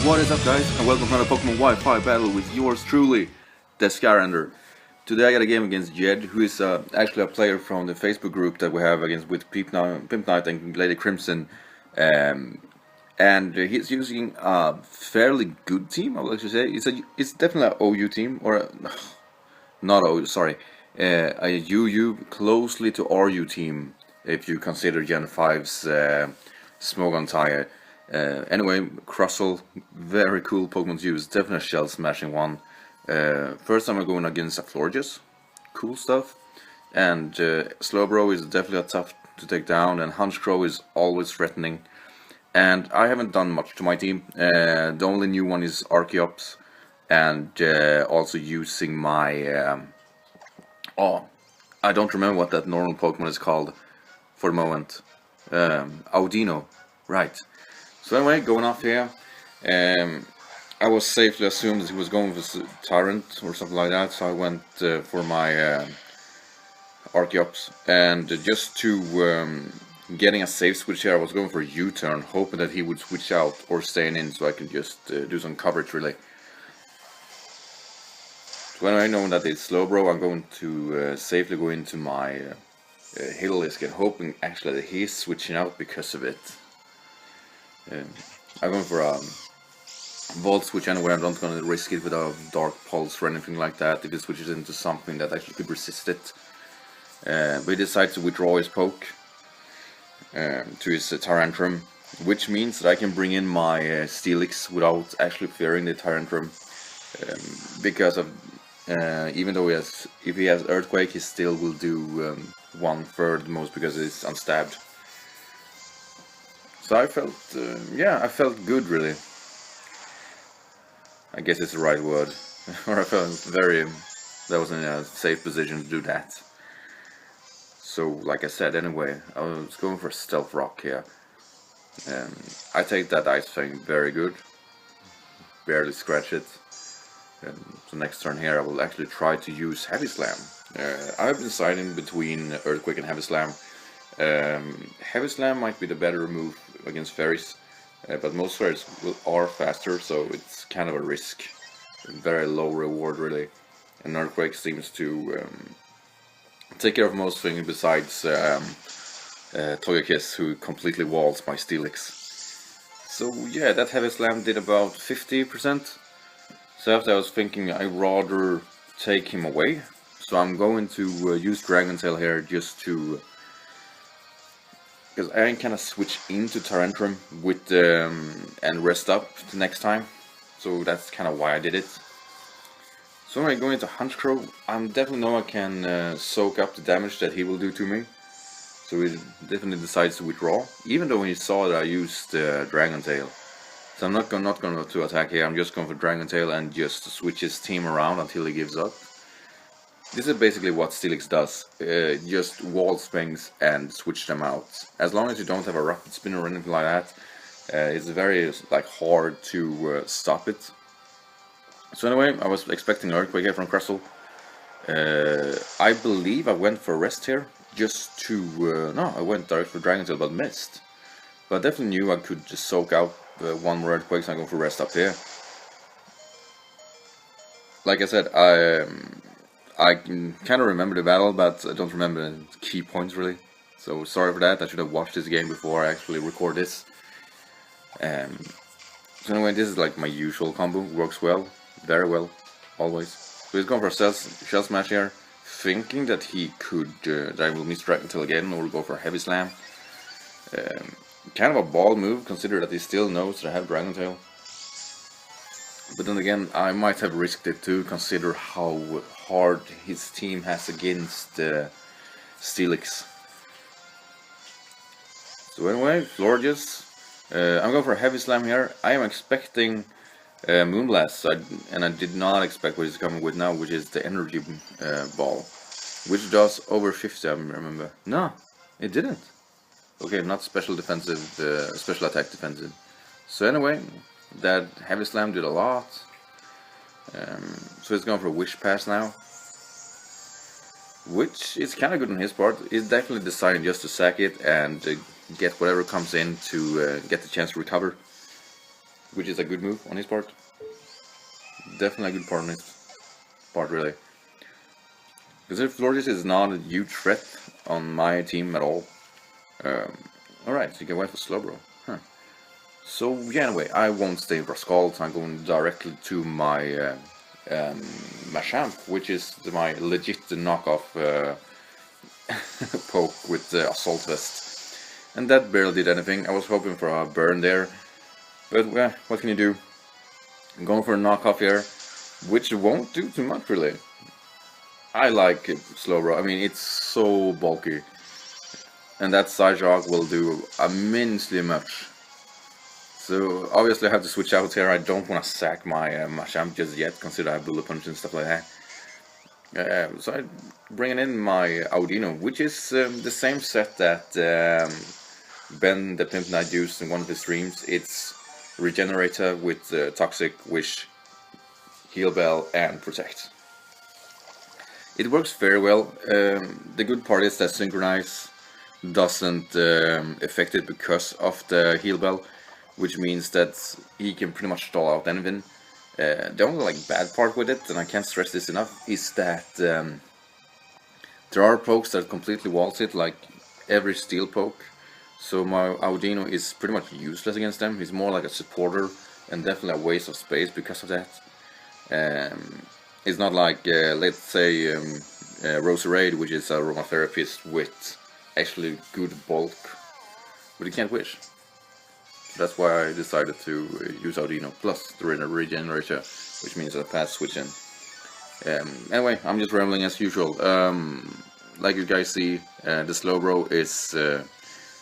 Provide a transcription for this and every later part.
What is up, guys, and welcome to another Pokemon Wi-Fi battle with yours truly, the Skyrander. Today I got a game against Jed, who is actually a player from the Facebook group that we have with Pimp Knight and Lady Crimson. And he's using a fairly good team, I would actually say. It's definitely an OU team, or not OU, sorry. A UU closely to RU team, if you consider Gen 5's Smogon Tire. Anyway, Crustle, very cool Pokemon to use, definitely a shell smashing one. First time I'm going against a Florges, cool stuff. And Slowbro is definitely tough to take down, and Hunchcrow is always threatening. And I haven't done much to my team. The only new one is Archeops, and also using my I don't remember what that normal Pokemon is called for the moment. Audino, right. So anyway, going off here, I was safely assumed that he was going for Tyrant or something like that, so I went for my Archeops, and just to getting a safe switch here, I was going for a U-turn, hoping that he would switch out or stay in so I can just do some coverage really. So anyway, knowing that it's Slowbro, I'm going to safely go into my Hidalisk and hoping actually that he's switching out because of it. I'm going for a Volt switch anyway. I'm not going to risk it with a Dark Pulse or anything like that if it switches into something that actually could resist it. But he decides to withdraw his poke to his Tyrantrum, which means that I can bring in my Steelix without actually fearing the Tyrantrum, because of even though if he has Earthquake, he still will do 1/3 most because it's unstabbed. So I felt, yeah, I felt good really. I guess it's the right word. Or I felt that was in a safe position to do that. So, like I said, anyway, I was going for Stealth Rock here. I take that Ice Fang very good. Barely scratch it. So next turn here I will actually try to use Heavy Slam. I've been deciding between Earthquake and Heavy Slam. Heavy Slam might be the better move against fairies, but most fairies are faster, so it's kind of a risk. Very low reward really. And Earthquake seems to take care of most things besides Togekiss, who completely walls my Steelix. So yeah, that Heavy Slam did about 50%. So after I was thinking I'd rather take him away. So I'm going to use Dragon Tail here just to... because I can kind of switch into Tyrantrum with and rest up the next time. So that's kind of why I did it. So when I go into Hunchcrow, I definitely know I can soak up the damage that he will do to me. So he definitely decides to withdraw, even though he saw that I used Dragon Tail. So I'm not going to attack here, I'm just going for Dragon Tail and just switch his team around until he gives up. This is basically what Steelix does, just wall things and switch them out. As long as you don't have a Rapid Spin or anything like that, it's very hard to stop it. So anyway, I was expecting Earthquake here from Crustle. I believe I went for Rest here, just to... no, I went direct for Dragon Tail but missed. But I definitely knew I could just soak out one more Earthquake, so I'm going for Rest up here. Like I said, I can kind of remember the battle, but I don't remember the key points really. So sorry for that, I should have watched this game before I actually record this. So anyway, this is like my usual combo, works well, very well, always. So he's going for a Shell Smash here, thinking that he could, that I will miss Dragon Tail again, or go for a Heavy Slam. Kind of a ball move, consider that he still knows that I have Dragon Tail. But then again, I might have risked it too, consider how hard his team has against Steelix. So anyway, Florges. I'm going for a Heavy Slam here. I am expecting Moonblast, and I did not expect what he's coming with now, which is the Energy Ball. Which does over 50, I remember. No, it didn't. Okay, not special defensive, special attack defensive. So anyway, that Heavy Slam did a lot. So he's going for a Wish Pass now. Which is kind of good on his part. He's definitely deciding just to sack it and get whatever comes in to get the chance to recover. which is a good move on his part. Definitely a good part on his part, really. Because if Florges is not a huge threat on my team at all. Alright, so you can wait for Slowbro. Huh. So, yeah, anyway, I won't stay in Brascald. I'm going directly to my Machamp, which is my legit knockoff poke with the Assault Vest. And that barely did anything. I was hoping for a burn there. But, well, what can you do? I'm going for a knockoff here, which won't do too much, really. I like Slowbro. I mean, it's so bulky. And that side shock will do immensely much. So obviously I have to switch out here. I don't want to sack my Machamp just yet, consider I have Bullet Punch and stuff like that. So I'm bringing in my Audino, which is the same set that Ben the Pimp Knight used in one of his streams. It's Regenerator with Toxic, Wish, Heal Bell, and Protect. It works very well. The good part is that Synchronize doesn't affect it because of the Heal Bell, which means that he can pretty much stall out anything. The only bad part with it, and I can't stress this enough, is that there are pokes that completely walls it, like every steel poke. So my Audino is pretty much useless against them. He's more like a supporter and definitely a waste of space because of that. It's not like, let's say, Roserade, which is a aromatherapist with actually good bulk, but you can't wish. That's why I decided to use Audino plus the Regenerator, which means I pass switching. Anyway, I'm just rambling as usual. Like you guys see, the Slowbro is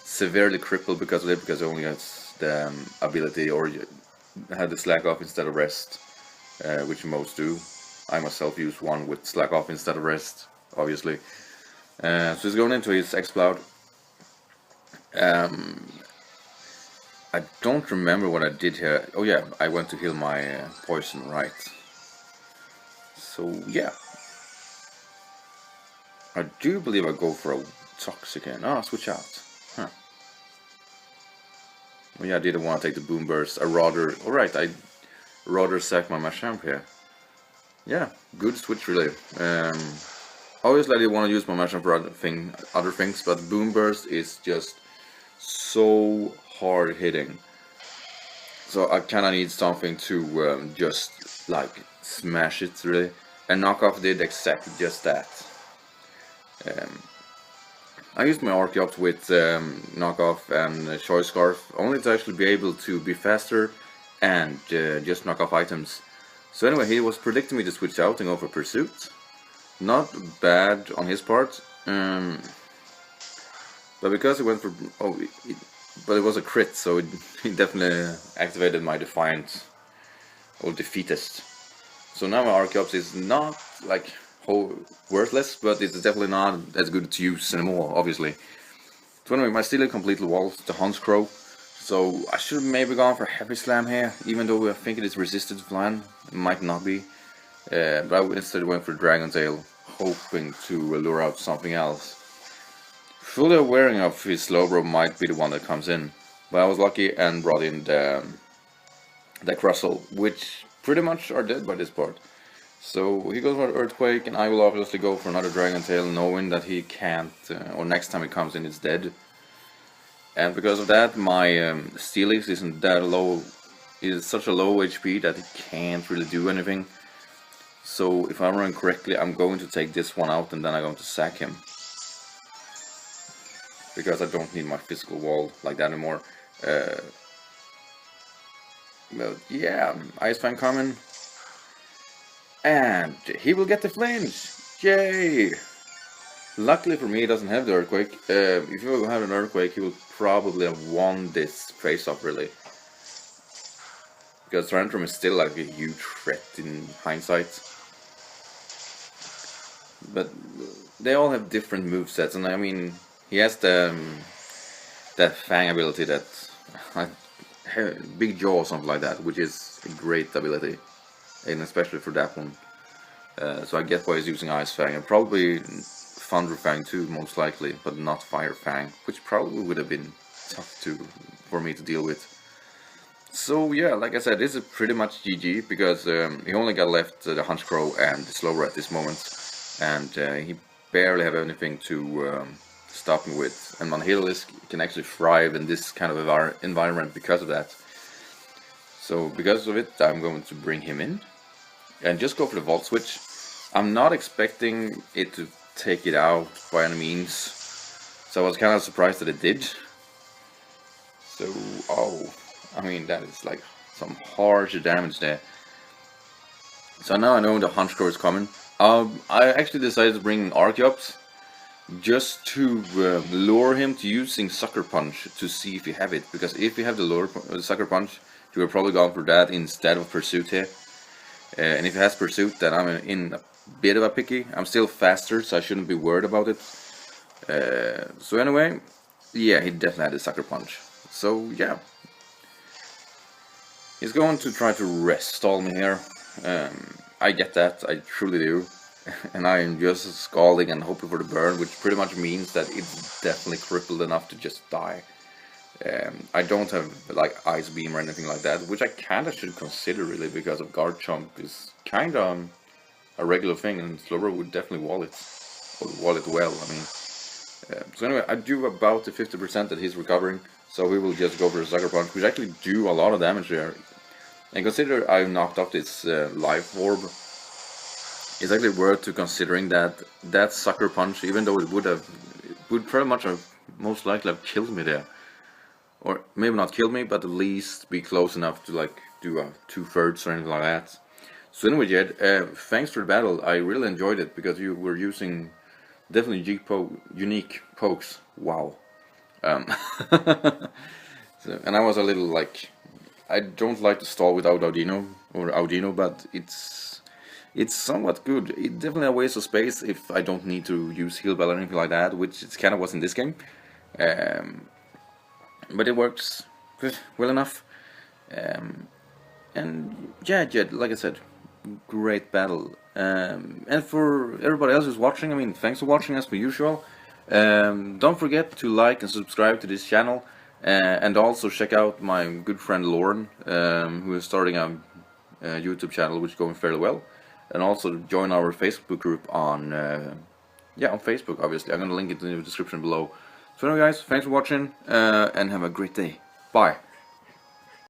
severely crippled because of it, because it only has the ability or had the slack off instead of rest, which most do. I myself use one with slack off instead of rest, obviously. So he's going into his X-Cloud. I don't remember what I did here. Oh yeah, I went to heal my poison, right. So yeah. I do believe I go for a Toxic again. Ah, switch out. Huh. Well, yeah, I didn't want to take the Boom Burst. Alright, I'd rather sack my Machamp here. Yeah, good switch really. Obviously I didn't want to use my Machamp for other things, but Boom Burst is just so hard hitting. So I kinda need something to just smash it really. And Knockoff did exactly just that. I used my Archeops with Knockoff and Choice Scarf only to actually be able to be faster and just knock off items. So anyway, he was predicting me to switch out and go for Pursuit. Not bad on his part. But because he went for... but it was a crit, so he definitely activated my Defiant or Defeatist. So now my Archeops is not worthless, but it's definitely not as good to use anymore, obviously. So anyway, my Steelix completely walls the Huntscrow, so I should have maybe gone for Heavy Slam here, even though I think it is resisted to Flan. It might not be. But I instead went for Dragon Tail, hoping to lure out something else. Fully aware of his Slowbro might be the one that comes in, but I was lucky and brought in the Crustle, which pretty much are dead by this part. So he goes for Earthquake, and I will obviously go for another Dragon Tail, knowing that he can't, or next time he comes in, it's dead. And because of that, my Steelix isn't that low, is such a low HP that it can't really do anything. So if I run correctly, I'm going to take this one out, and then I'm going to sack him. Because I don't need my physical wall like that anymore. But yeah, Ice Fang coming. And he will get the flinch! Yay! Luckily for me, he doesn't have the Earthquake. If he will have an Earthquake, he will probably have won this face-off, really. Because Tyrantrum is still a huge threat in hindsight. But they all have different movesets, and I mean, he has the that Fang ability, that Big Jaw or something like that, which is a great ability. And especially for that one. So I get why he's using Ice Fang, and probably Thunder Fang too, most likely, but not Fire Fang, which probably would have been tough for me to deal with. So yeah, like I said, this is pretty much GG because he only got left the Hunch Crow and the Slower at this moment, and he barely have anything to stop me with. And Manhilisk can actually thrive in this kind of environment because of that. So because of it, I'm going to bring him in and just go for the Vault Switch. I'm not expecting it to take it out by any means, so I was kind of surprised that it did. So, oh, I mean, that is like some harsh damage there. So now I know the Hunch Crow is coming. I actually decided to bring Archeops just to lure him to using Sucker Punch to see if you have it. Because if you have the Sucker Punch, you will probably go for that instead of Pursuit here. And if it has Pursuit, then I'm in a bit of a picky. I'm still faster, so I shouldn't be worried about it. So anyway, yeah, he definitely had a Sucker Punch. So yeah, he's going to try to rest stall me here. I get that, I truly do. And I am just scalding and hoping for the burn, which pretty much means that it's definitely crippled enough to just die. I don't have like Ice Beam or anything like that, which I kinda should consider really, because of Guard Chomp is kinda a regular thing, and Slower would definitely wall it well, I mean. So anyway, I do about the 50% that he's recovering, so we will just go for a Sucker Punch, which actually do a lot of damage there. And consider I knocked off this Life Orb. It's actually worth to considering that Sucker Punch, even though it would pretty much have most likely have killed me there. Or maybe not killed me, but at least be close enough to like do a 2/3 or anything like that. So anyway, Jed, thanks for the battle. I really enjoyed it because you were using definitely unique pokes. Wow. So, and I was a little like, I don't like to stall without Audino, but it's somewhat good. It definitely a waste of space if I don't need to use Heal Bell or anything like that, which it kind of was in this game. But it works well enough. And yeah, Jed, like I said, great battle. And for everybody else who's watching, I mean, thanks for watching as per usual. Don't forget to like and subscribe to this channel. And also check out my good friend Lauren, who is starting a YouTube channel which is going fairly well. And also join our Facebook group on on Facebook, obviously. I'm going to link it in the description below. So anyway guys, thanks for watching, and have a great day. Bye.